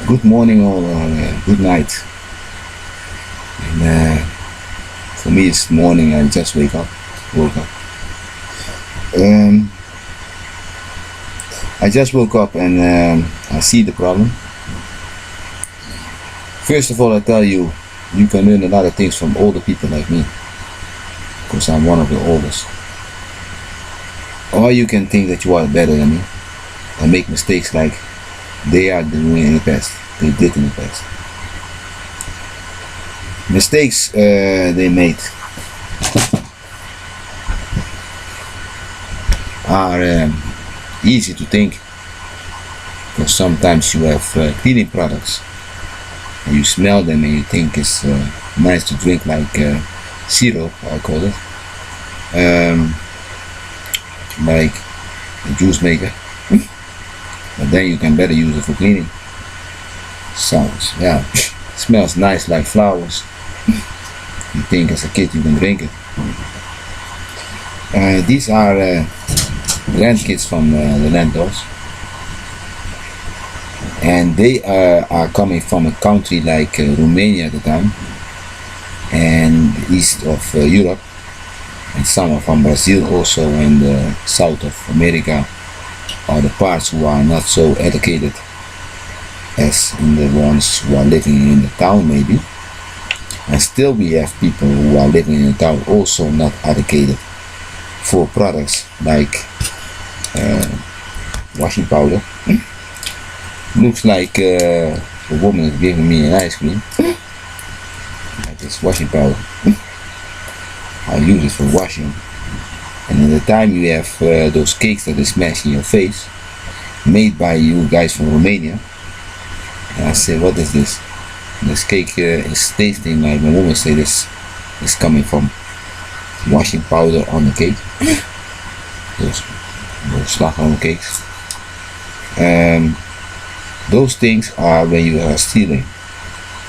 good morning or good night. And for me it's morning. I just woke up. I just woke up and I see the problem. First of all, I tell you, you can learn a lot of things from older people like me, because I'm one of the oldest. Or you can think that you are better than me and make mistakes like they are doing in the past, they did in the past. Mistakes they made are easy to think, because sometimes you have cleaning products and you smell them and you think it's nice to drink, like syrup, I call it, like a juice maker. But then you can better use it for cleaning. Sounds, yeah, smells nice like flowers. You think as a kid you can drink it. These are grandkids from the Lentors, and they are coming from a country like Romania at the time, and east of Europe, and some are from Brazil also, and the south of America, are the parts who are not so educated as in the ones who are living in the town maybe. And still we have people who are living in the town also not educated for products like washing powder. Looks like a woman is giving me an ice cream. Like this washing powder. I use it for washing. And at the time you have those cakes that they smash in your face, made by you guys from Romania. And I say, what is this? And this cake is tasting like my woman say this is coming from washing powder on the cake. Those slagroom cakes. Those things are when you are stealing.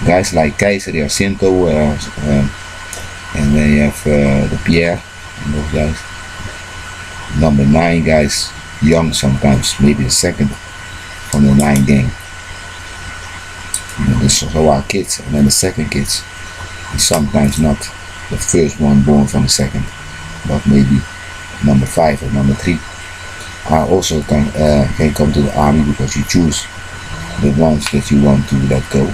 Guys like Keiysers, they are Sinto, and then you have the Pierre and those guys. Number 9 guys, young sometimes, maybe the second from the 9 gang. This is our kids, and then the second kids, and sometimes not the first one born from the second, but maybe number 5 or number 3. I also can come to the army because you choose the ones that you want to let go.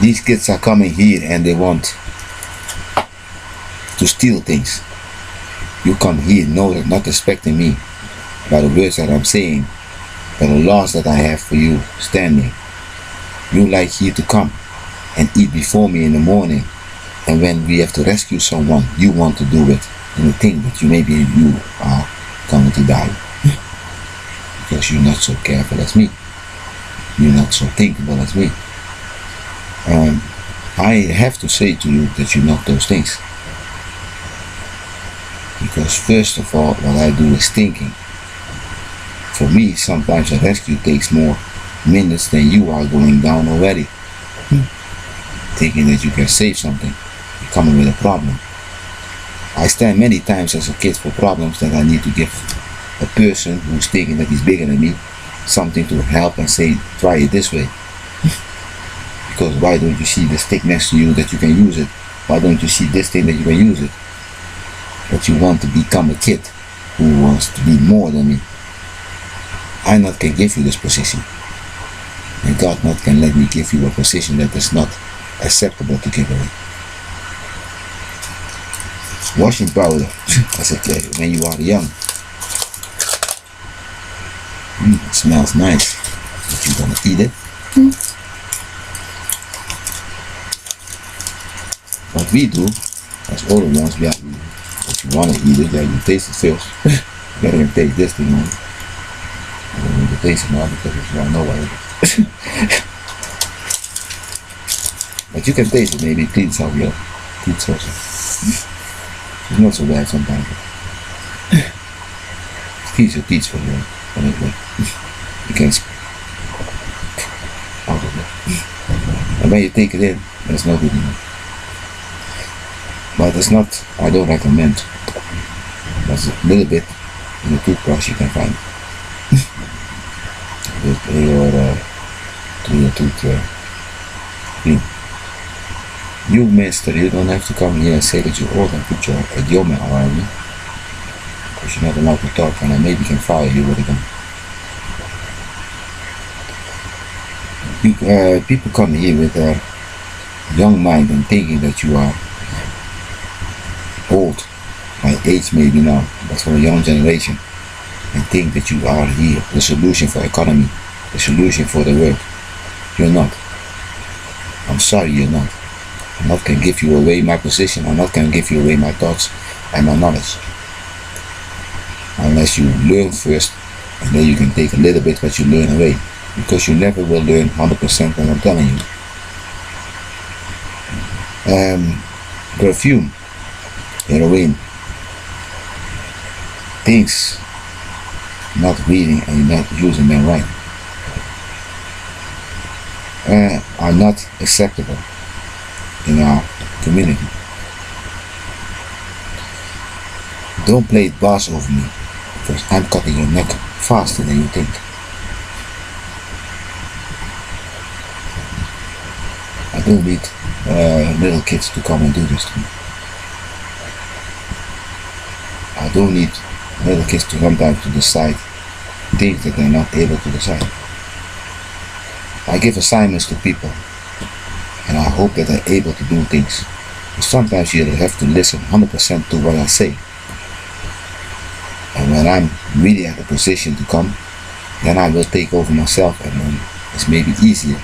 These kids are coming here and they want to steal things. You come here not respecting me by the words that I'm saying, by the laws that I have for you standing. You like here to come and eat before me in the morning, and when we have to rescue someone, you want to do it, and you think that maybe you are going to die because you're not so careful as me, you're not so thinkable as me. I have to say to you that you're not those things, because first of all what I do is thinking. For me, sometimes a rescue takes more minutes than you are going down already. Thinking that you can save something, you're coming with a problem. I stand many times as a kid for problems that I need to give a person who's thinking that he's bigger than me something to help and say, try it this way. Because why don't you see the stick next to you that you can use it? Why don't you see this thing that you can use it? But you want to become a kid who wants to be more than me. I not can give you this position, and God not can let me give you a position that is not acceptable to give away. Washing powder, as a kid, when you are young, it smells nice, but you're gonna eat it. What we do, as older ones, if you wanna eat it, you taste it first. You gotta taste this thing, man. I don't need to taste it now because it's not nowhere. But you can taste it, maybe it cleans out your teeth also. It's not so bad sometimes. It cleans your teeth for you. You can out of it. And when you take it in, that's not good enough. But it's not, I don't recommend. That's a little bit in the toothbrush you can find. doe your tooth clean. You, mister, you don't have to come here and say that you're old and put your idioma around me. Because you're not allowed to talk, and I maybe can fire you with a gun. People come here with a young mind and thinking that you are old, by age maybe now, but for a young generation, and think that you are here, the solution for economy, the solution for the world. You're not. I'm sorry, you're not. I'm not going to give you away my position. I'm not going to give you away my thoughts and my knowledge. Unless you learn first, and then you can take a little bit what you learn away. Because you never will learn 100% what I'm telling you. Perfume, heroin, things not reading and not using them right are not acceptable in our community. Don't play boss over me, because I'm cutting your neck faster than you think. I don't need little kids to come and do this to me. I don't need little kids to sometimes to decide things that they're not able to decide. I give assignments to people, and I hope that they're able to do things. But sometimes you have to listen 100% to what I say. And when I'm really at a position to come, then I will take over myself, and then it's maybe easier.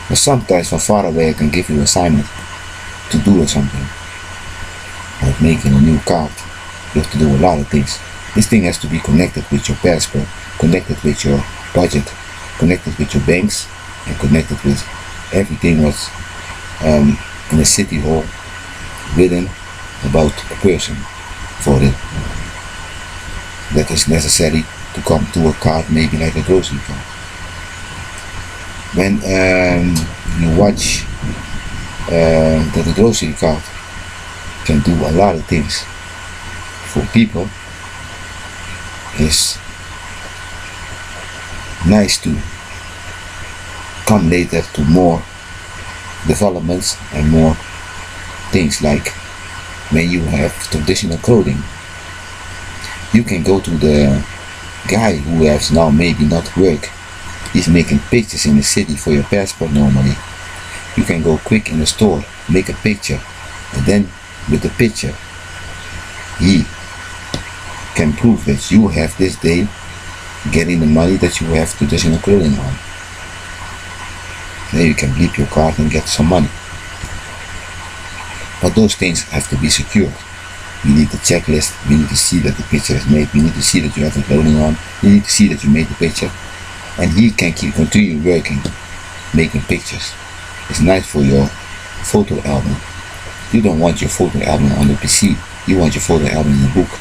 But sometimes from far away I can give you an assignment to do or something. Like making a new card. You have to do a lot of things. This thing has to be connected with your passport, connected with your budget, connected with your banks, and connected with everything what's in the city hall written about a person for it. That is necessary to come to a card, maybe like a grocery card. When you watch that the grocery card can do a lot of things for people, it's nice to come later to more developments and more things, like when you have traditional clothing. You can go to the guy who has now maybe not work. He's making pictures in the city for your passport normally. You can go quick in the store, make a picture, and then with the picture he can prove that you have this day getting the money that you have traditional clothing on. Then you can bleep your card and get some money. But those things have to be secured. We need the checklist, we need to see that the picture is made, we need to see that you have the clothing on, we need to see that you made the picture. And he can continue working, making pictures. It's nice for your photo album. You don't want your photo album on the PC, you want your photo album in the book.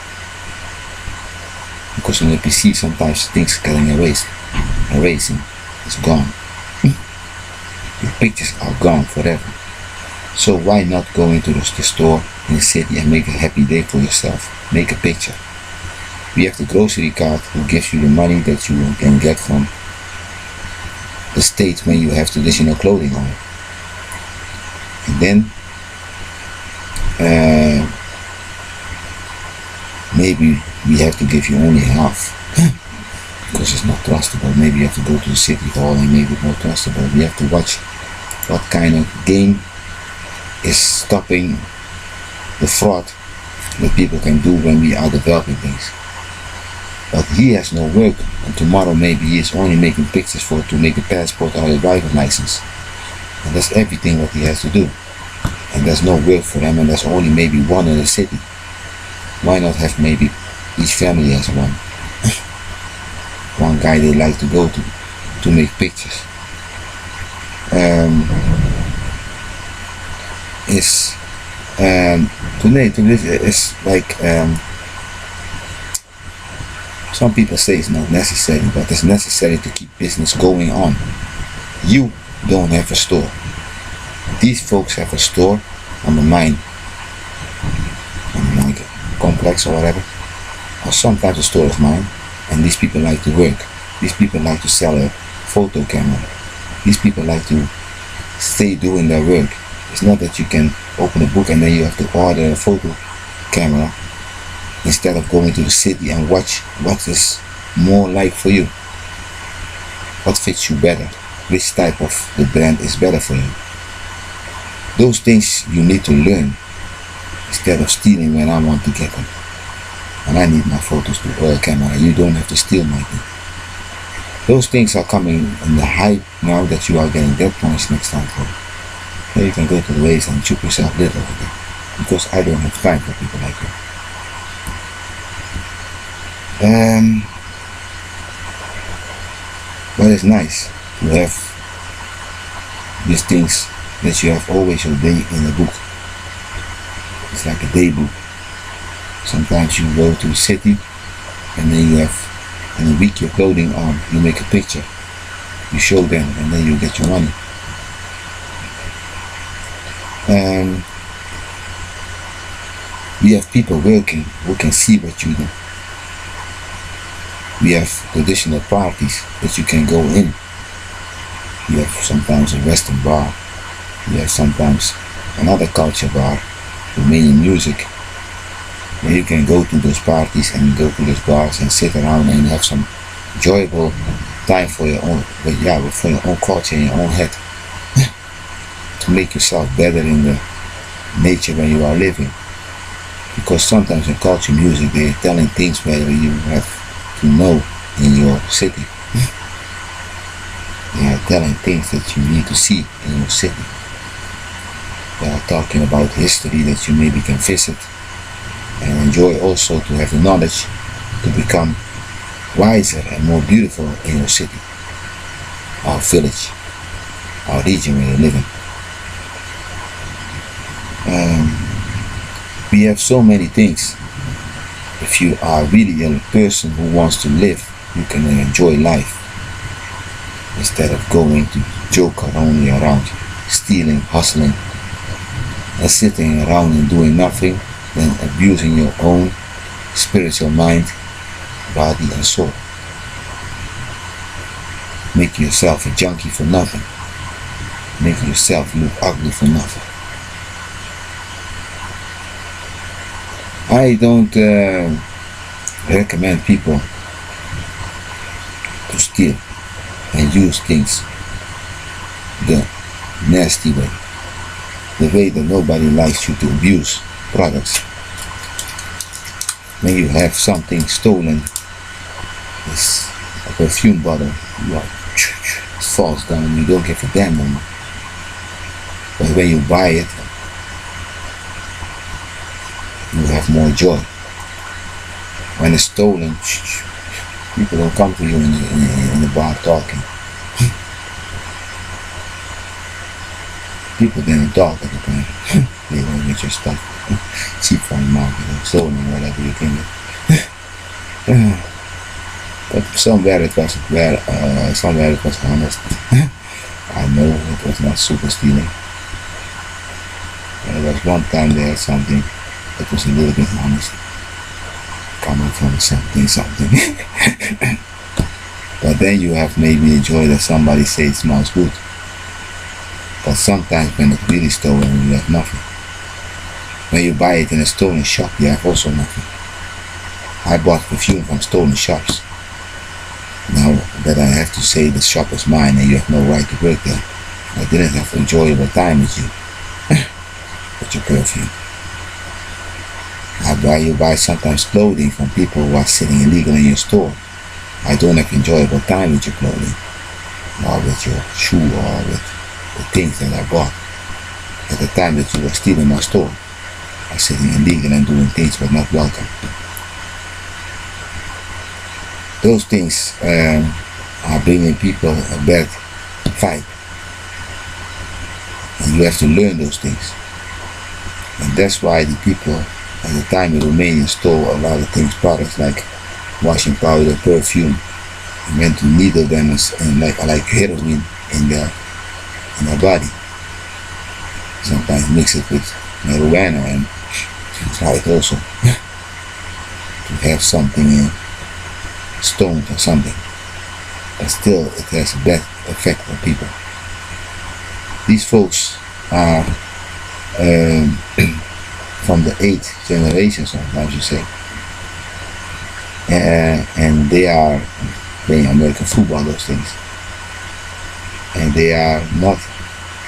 Because on the PC sometimes things getting erasing, it's gone. Your pictures are gone forever. So why not go into the store in the city and make a happy day for yourself? Make a picture. We have the grocery card who gives you the money that you can get from the state when you have traditional clothing on. And then maybe we have to give you only half because it's not trustable. Maybe you have to go to the city hall and make it more trustable. We have to watch what kind of game is stopping the fraud that people can do when we are developing things. But he has no work, and tomorrow maybe he is only making pictures to make a passport or a driver's license. And that's everything what he has to do. And there's no work for them, and there's only maybe one in the city. Why not have maybe each family has one? One guy they like to go to make pictures. Today is like some people say it's not necessary, but it's necessary to keep business going on. You don't have a store. These folks have a store on the mine, like a complex or whatever, or sometimes the store is mine, and these people like to work. These people like to sell photo camera. These people like to stay doing their work. It's not that you can open a book and then you have to order a photo camera instead of going to the city and watch what is more like for you, what fits you better, which type of the brand is better for you. Those things you need to learn instead of stealing when I want to get them. And I need my photos to oil camera. You don't have to steal my thing. Those things are coming in the hype now that you are getting dead points next time for. Then you can go to the race and choop yourself little again. Because I don't have time for people like you. But it's nice to have these things that you have always your day in a book. It's like a day book. Sometimes you go to the city and then you have in a week your clothing on, you make a picture, you show them, and then you get your money. We have people working who can see what you do. We have traditional parties that you can go in. You have sometimes a Western bar. You have sometimes another culture bar, Romanian music. Where you can go to those parties and go to those bars and sit around and have some enjoyable time for your own, for your own culture and your own head. To make yourself better in the nature where you are living. Because sometimes in culture music they are telling things where you have to know in your city. They are telling things that you need to see in your city. They are talking about history that you maybe can visit and enjoy, also to have the knowledge to become wiser and more beautiful in your city, our village, our region where you're living. We have so many things. If you are really a person who wants to live, you can enjoy life instead of going to joke only around, stealing, hustling, and sitting around and doing nothing, then abusing your own spiritual mind, body and soul. Making yourself a junkie for nothing. Making yourself look ugly for nothing. I don't recommend people to steal and use things the nasty way. The way that nobody likes you to abuse products. When you have something stolen, it's a perfume bottle, it falls down, you don't give a damn no more. But when you buy it, you have more joy. When it's stolen, people don't come to you in the bar talking. People didn't talk at the time. They don't get your stuff cheap from the market or stolen, whatever you think. But somewhere it was honest. I know it was not super stealing. There was one time they had something that was a little bit honest, coming from something. But then you have maybe enjoyed that somebody say it smells good. But sometimes when it's really stolen, you have nothing. When you buy it in a stolen shop, you have also nothing. I bought perfume from stolen shops. Now that I have to say the shop is mine and you have no right to work there, I didn't have an enjoyable time with you. With your perfume. You buy sometimes clothing from people who are sitting illegal in your store. I don't have enjoyable time with your clothing, or with your shoe, or with the things that I bought. At the time that you were stealing my store, I was sitting illegal and doing things but not welcome. Those things are bringing people a bad fight. And you have to learn those things. And that's why the people at the time in Romania stole a lot of things, products like washing powder, perfume, and went to needle them and like heroin in their body. Sometimes mix it with marijuana and try it also to have something stoned or something. but still it has a bad effect on people. These folks are from the 8th generation, sometimes you say, and they are playing American football, those things, and they are not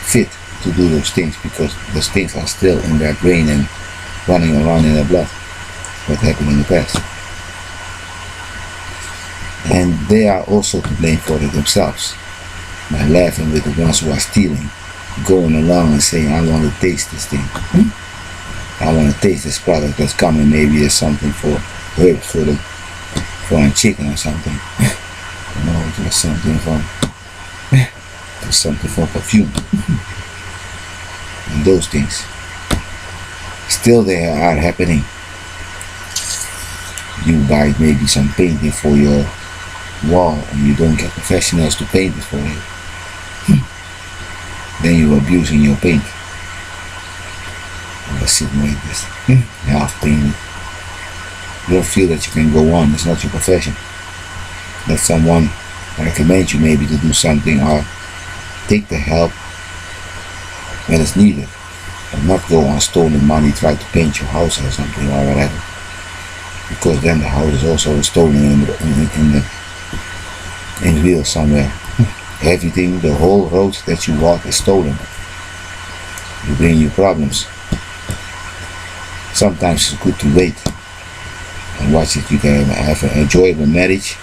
fit to do those things because those things are still in their brain and running around in their blood, what happened in the past. And they are also to blame for it themselves, by laughing with the ones who are stealing, going along and saying, I want to taste this thing. I want to taste this product that's coming. Maybe it's something for herbs, for a chicken or something. No, it was something for perfume. And those things. Still they are happening. You buy maybe some painting for your wall and you don't get professionals to paint it for you. Then you're abusing your paint. You're sitting like this, half painted. You don't feel that you can go on, it's not your profession. Let someone recommend you maybe to do something or take the help when it's needed. And not go on stolen money, try to paint your house or something or whatever. Because then the house is also stolen in real somewhere. Everything, the whole road that you walk is stolen. You bring you problems. Sometimes it's good to wait and watch it. You can have an enjoyable marriage,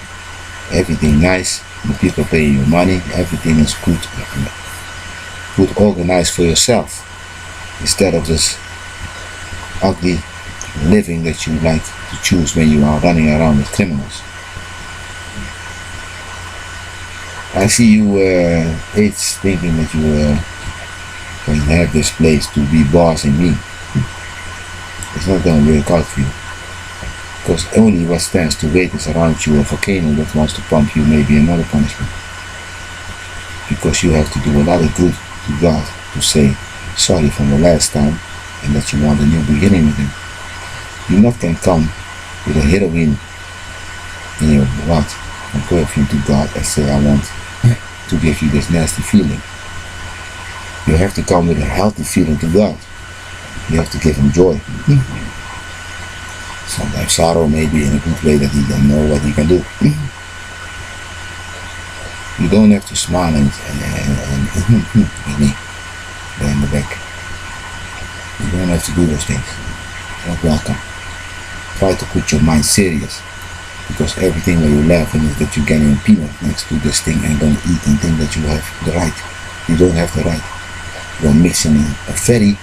everything nice, the people paying you money, everything is good organized for yourself, instead of this ugly living that you like to choose when you are running around with criminals. I see you it's thinking that you can have this place to be bossing me. It's not going to work out for you. Because only what stands to wait is around you a volcano that wants to pump you maybe another punishment. Because you have to do a lot of good to God to say sorry from the last time and that you want a new beginning with Him. You not can come with a heroin in your what and perfume to God and say I want to give you this nasty feeling. You have to come with a healthy feeling to God. You have to give Him joy. Sometimes sorrow maybe in a good way that He don't know what He can do. You don't have to smile and me behind the back. You don't have to do those things. You're not welcome. Try to put your mind serious. Because everything where you're laughing is that you're getting a peanut next to this thing and don't eat and think that you have the right. You don't have the right. You're mixing a very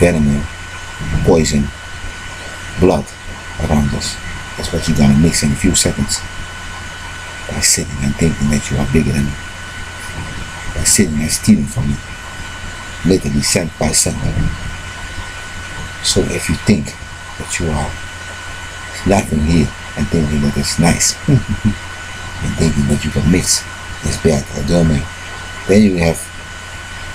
venom, poison, blood around us. That's what you're gonna mix in a few seconds. By sitting and thinking that you are bigger than me. By sitting and stealing from me. Literally cent by cent. So if you think that you are laughing here and thinking that it's nice, and thinking that you can mix this bad or dummy, then you have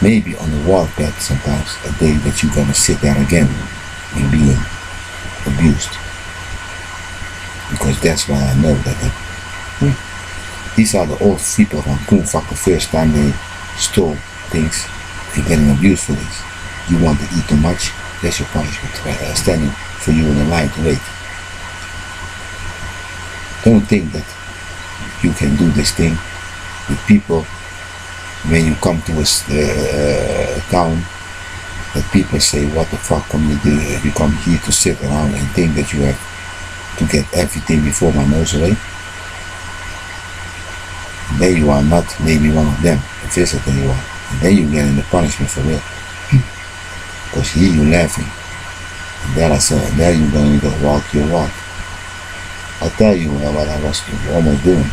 maybe on the walk back sometimes a day that you're gonna sit there again and being abused. Because that's why I know that these are the old people from Koenvak the first time they stole things and getting abused for this. You want to eat too much, that's your punishment, standing for you in the line to wait. Don't think that you can do this thing with people when you come to a town that people say, what the fuck come you do? You come here to sit around and think that you have to get everything before my nose away. And then you are not maybe one of them, a visitor you are. And then you get in the punishment for real. Because here you're laughing. And there I said, there you're going to walk your walk. I tell you what I was almost doing.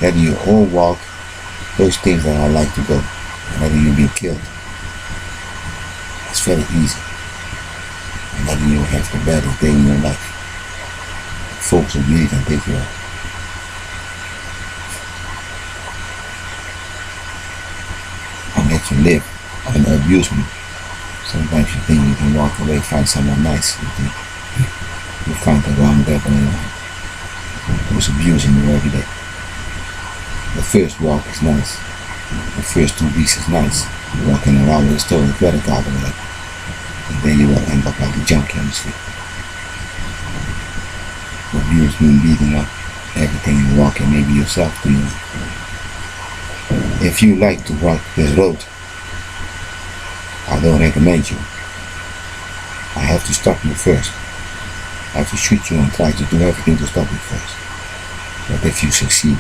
That you all walk those things that I like to go. And then you be killed. It's very easy. And then you have the baddest day in your life. Folks who really can take you out. And let you live and abuse me. Sometimes you think you can walk away, find someone nice. You kind of wrong devil who's abusing you every day. The first walk is nice. The first 2 weeks is nice. You're walking around with a story of credit card or whatever. And then you will end up like a junkie on the street. Abuse means beating up everything you walk and maybe yourself to you. If you like to walk this road, I don't recommend you. I have to stop you first. I have to shoot you and try to do everything to stop you first. But if you succeed,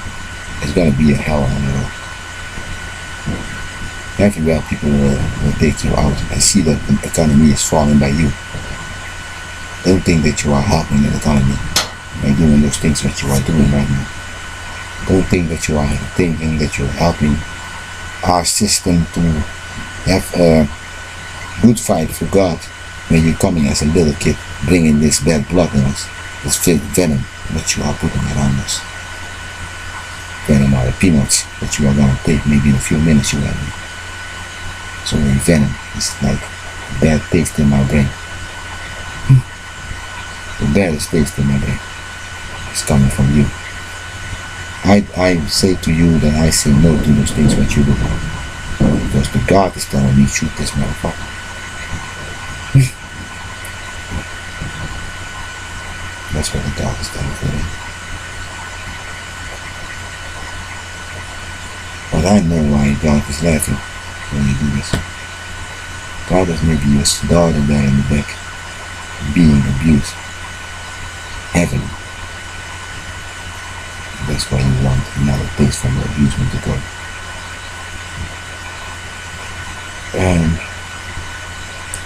it's gonna be a hell on the road. Everywhere people will take you out and see that the economy is falling by you. Don't think that you are helping the economy by doing those things that you are doing right now. Don't think that you are thinking that you're helping our system to have a good fight for God when you're coming as a little kid, bringing this bad blood in us, this venom that you are putting around us. Venom are the peanuts that you are gonna take maybe in a few minutes you have. So the venom is like bad taste in my brain. The baddest taste in my brain is coming from you. I say to you that I say no to those things what you do. Because the God is telling me shoot this motherfucker. That's what the God is telling me. But I know why God is laughing when you do this. God is maybe your daughter there in the back being abused heavily. That's why you want another taste from the abusement to go.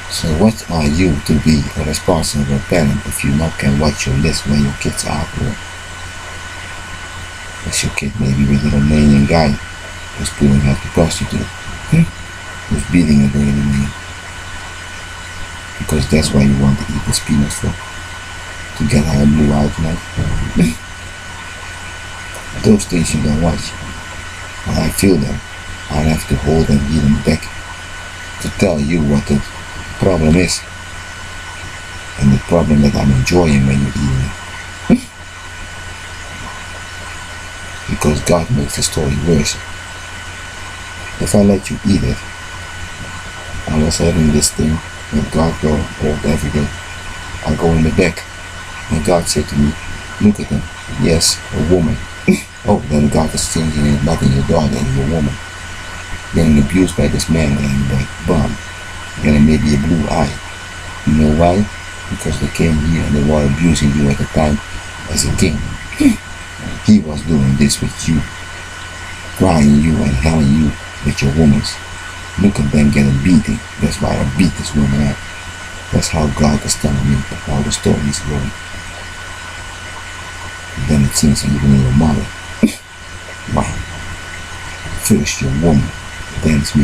So what are you to be a responsible parent if you not can watch your list when your kids are at work? Is your kid maybe with a Romanian guy who's pulling out the prostitute? Who's beating a girl in me? Because that's why you want to eat this peanut for. To get her blue out tonight. Those things you don't watch. When I feel them, I have to hold them in them back to tell you what the problem is. And the problem that I'm enjoying when you're eating it. Because God makes the story worse. If I let you eat it, I was having this thing with God go hold every day. I go in the back and God said to me, look at him. Yes, a woman. Oh, then God is changing it, nothing your daughter and your woman. Getting abused by this man and by bomb. Getting maybe a blue eye. You know why? Because they came here and they were abusing you at the time as a king. He was doing this with you. Crying you and helling you with your woman's. Look at them getting beating. That's why I beat this woman up. That's how God is telling me how the story is going. And then it seems even your mother. Wow. First your woman, then it's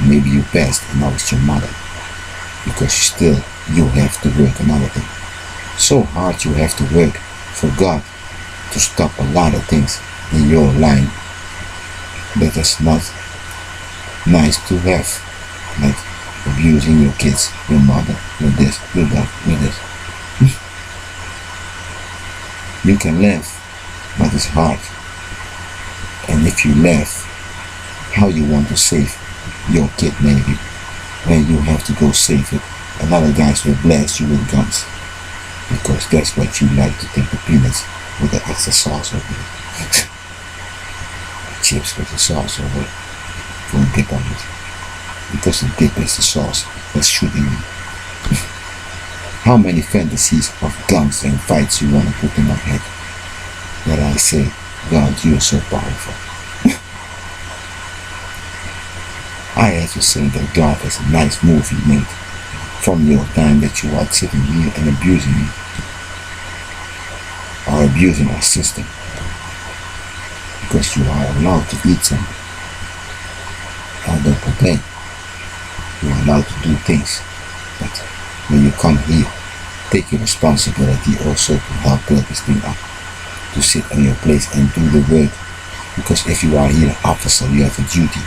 maybe you passed and now it's your mother. Because you have to work another thing. So hard you have to work for God to stop a lot of things in your line that is not nice to have. Like abusing your kids, your mother, with this, with that, with this. You can laugh, but it's hard. And if you laugh, how you want to save your kid maybe, when you have to go save it, another guys will blast you with guns. Because that's what you like to take the peanuts with the extra sauce over it. Chips with the sauce over it. Don't dip on it. Because the dip is the sauce that's shooting you. How many fantasies of guns and fights you want to put in my head? That I say, God, you are so powerful. I have to say that God is a nice movie made from your time that you are sitting here and abusing me. Or abusing our system. Because you are allowed to eat something. I don't complain. You are allowed to do things. But when you come here, take your responsibility also to help build this thing up. To sit on your place and do the work. Because if you are here an officer, you have a duty.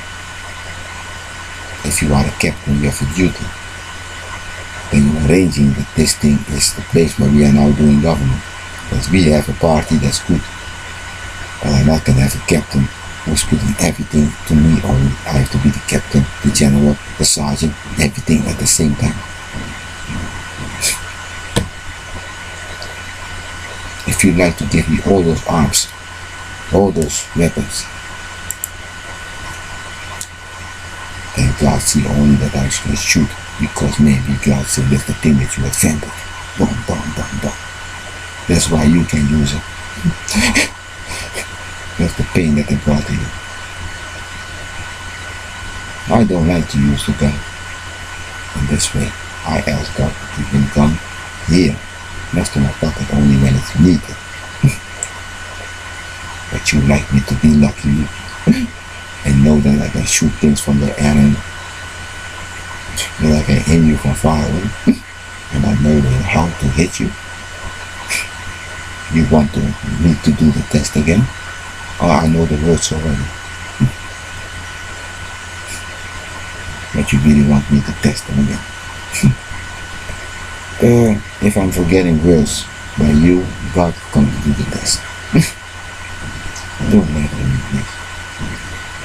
If you are a captain, you have a duty. Then you arranging that this thing is the place where we are now doing government. Because we have a party that's good, but I'm not gonna have a captain who's putting everything to me only. I have to be the captain, the general, the sergeant, everything at the same time. If you'd like to give me all those arms, all those weapons, then God see only that I should shoot, because maybe God said that's the thing that you invented. Boom, boom, boom, boom. That's why you can use it. That's the pain that it brought to you. I don't like to use the gun in this way. I ask God to keep the gun here, next to my pocket, only when it's needed. But you like me to be lucky and know that I can shoot things from the air and that I can aim you from far away, and I know how to hit you. You want me to do the test again? Oh, I know the words already. But you really want me to test them again. If I'm forgetting words, by you, God come to do the test. Don't laugh at me, please.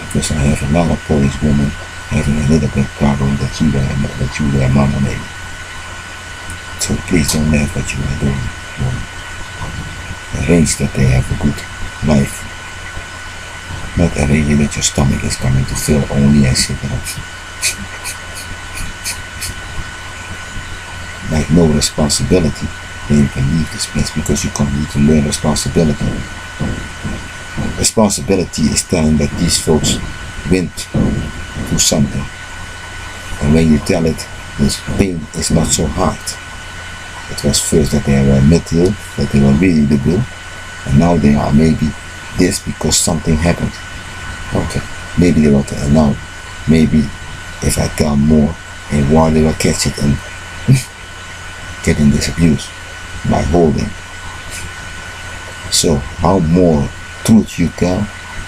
Because I have a lot of Polish women having a little bit problem that you were mama maybe. So please don't laugh what you are doing. Arrange that they have a good life. Not arrange that your stomach is coming to fill only and sit down. Like no responsibility, then you can leave this place, because you need to learn responsibility. Responsibility is telling that these folks went through something. And when you tell it, this pain is not so hard. It was first that they were metal, that they were really the bill, and now they are maybe this because something happened. Okay, maybe they will, and now maybe if I tell more in war, they will catch it and getting this abuse by holding. So how more truth you tell,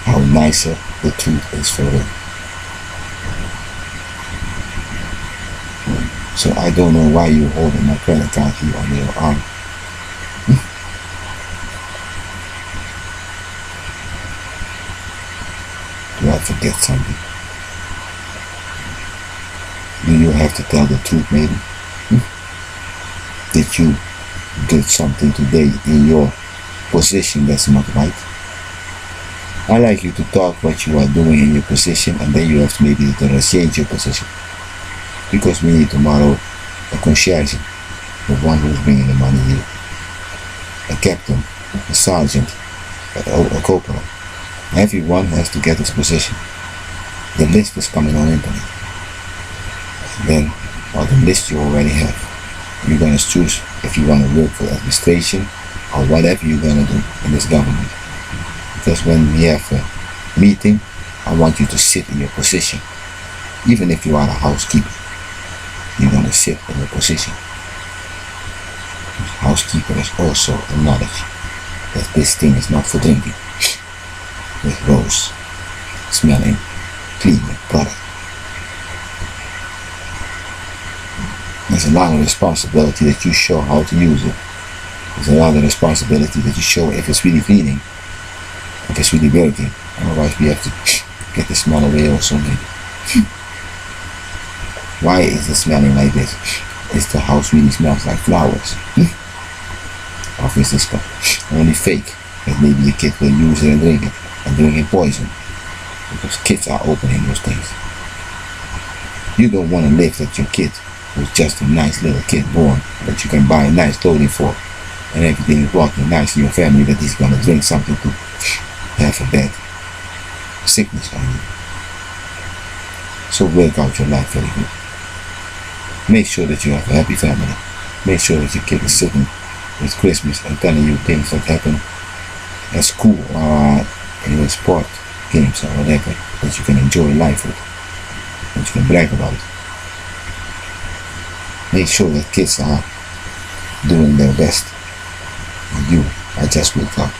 how nicer the truth is for them. So I don't know why you're holding my credit card here on your arm. Do I forget something? Do you have to tell the truth maybe? That you did something today in your position that's not right? I like you to talk what you are doing in your position, and then you have to maybe to change your position. Because we need tomorrow a concierge, the one who's bringing the money here, a captain, a sergeant, a corporal. Everyone has to get his position. The list is coming on internet. Then, or the list you already have, you're going to choose if you want to work for administration or whatever you're going to do in this government. Because when we have a meeting, I want you to sit in your position. Even if you are a housekeeper, you're going to sit in your position. Housekeeper is also a knowledge that this thing is not for drinking. With rose, smelling, cleaning product. There's a lot of responsibility that you show how to use it. There's a lot of responsibility that you show if it's really cleaning, if it's really working. Otherwise we have to get the smell away also maybe. Why is it smelling like this? It's the house really smells like flowers. Or is this only fake? That maybe a kid will use it and drink it, and drinking poison. Because kids are opening those things. You don't want to live that your kid was just a nice little kid born that you can buy nice clothing for, and everything is working nice in your family, that he's going to drink something to have a bad sickness on you. So work out your life very good. Make sure that you have a happy family. Make sure that your kid is sitting with Christmas and telling you things that happen at school or in your sport games or whatever, that you can enjoy life with, that you can brag about. Make sure that kids are doing their best. And you, I just woke up,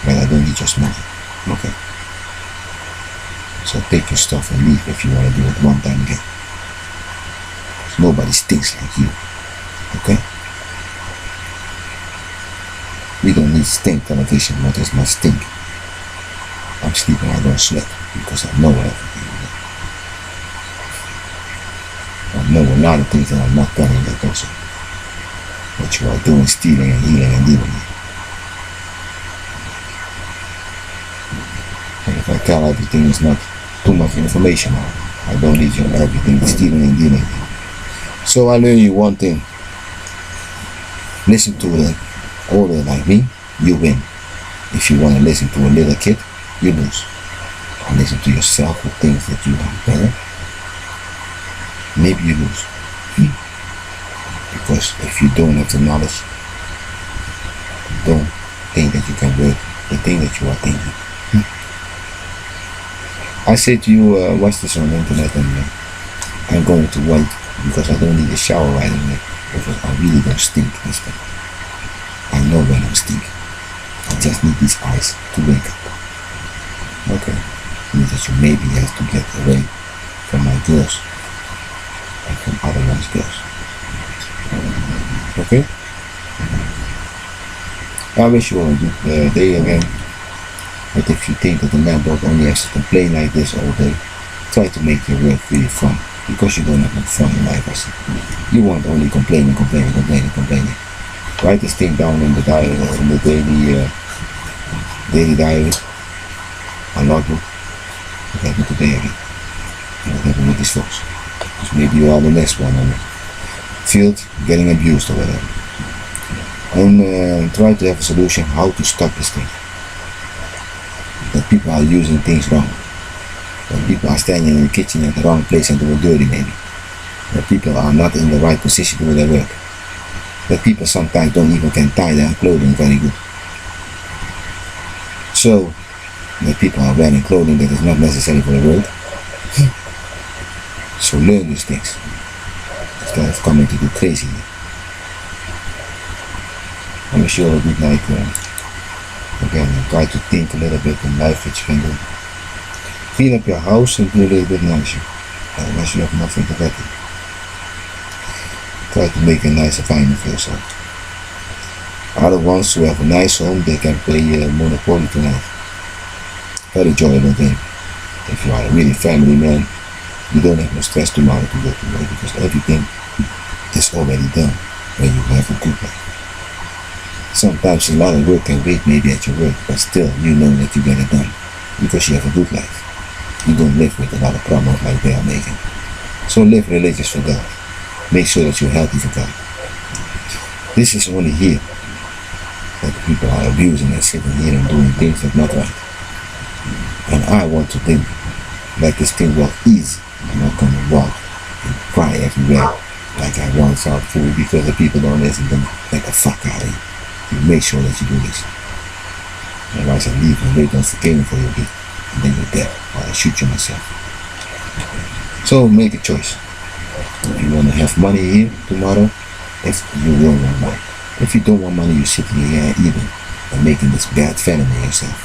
but I don't need your money. Okay. So take your stuff and leave if you want to do it one time again. Nobody stinks like you. Okay? We don't need stink television. What is my stink? I'm sleeping, I don't sweat because I know everything. I know a lot of things that I'm not telling you also. What you are doing, stealing and healing and dealing with. And if I tell everything, it's not too much information. I don't need you everything stealing and dealing with. So I learn you one thing. Listen to the older like me, you win. If you want to listen to a little kid, you lose. And listen to yourself who thinks that you are better, maybe you lose. Because if you don't have the knowledge, don't think that you can work the thing that you are thinking. I say to you, watch this on the internet, and I'm going to wait because I don't need a shower right away, because I really don't stink and stuff. I know when I'm stinking. I just need these eyes to wake up. Okay, means that you maybe have to get away from my girls and from other one's girls. Okay? I wish you all a good day again. But if you think that the man dog only has to complain like this all day, try to make your work really fun. Because you don't have no fun in life. You want only complaining. Write this thing down in the diary, in the daily diary. I log you. What happened today again? What happened with these folks? Because maybe you are the next one on the field getting abused or whatever. And try to have a solution how to stop this thing. That people are using things wrong. That people are standing in the kitchen at the wrong place and doing dirty maybe. That people are not in the right position to do their work. That people sometimes don't even can tie their clothing very good. So, that people are wearing clothing that is not necessary for the work. So learn these things instead of coming to do crazy. I wish you all a good night. Again, try to think a little bit in life what you can do. Clean up your house and do a little bit nicer. Unless you have nothing to get it. Try to make a nice environment for yourself. Other ones who have a nice home, they can play Monopoly tonight. Very enjoyable game. If you are a really family man, you don't have no stress tomorrow to go to work because everything is already done when you have a good life. Sometimes a lot of work can wait maybe at your work, but still you know that you get it done because you have a good life. You don't live with a lot of problems like they are making. So live religious for God. Make sure that you're healthy for God. This is only here that people are abusing and sitting here and doing things that are not right. And I want to think that this thing walk easy. I'm not going to walk and cry everywhere like I want some food because the people don't listen to me. Get the fuck out of here. You make sure that you do this. Otherwise I leave and wait on the game for you and then you're dead or I shoot you myself. So make a choice. If you want to have money here tomorrow, if you don't want money. If you don't want money, you're sitting here eating and making this bad venom in yourself.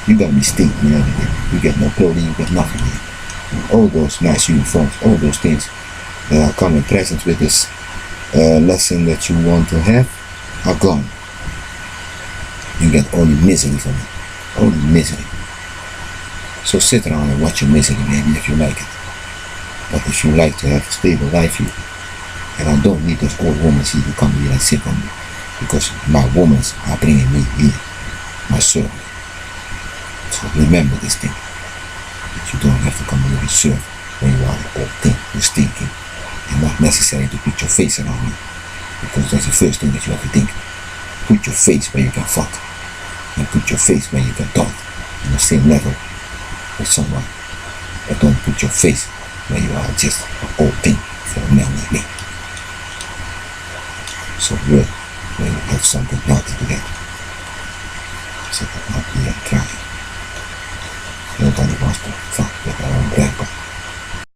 You got me stinking and everything. You get no clothing, you get nothing here. All those nice uniforms, all those things that are coming present with this lesson that you want to have are gone. You get only misery from it. Only misery. So sit around and watch your misery maybe if you like it. But if you like to have a stable life here, and I don't need those old women here to come here and sit on me, because my women are bringing me here, my servant. So remember this thing, that you don't have to come here and serve when you are an old thing, you're stinking, and not necessary to put your face around me, because that's the first thing that you have to think. Put your face where you can fuck, and put your face where you can talk, on the same level with someone, but don't put your face where you are just an old thing for a man like me. So work when you have something healthy to get. So that not be a crying. Nobody wants to fuck with their own grandpa.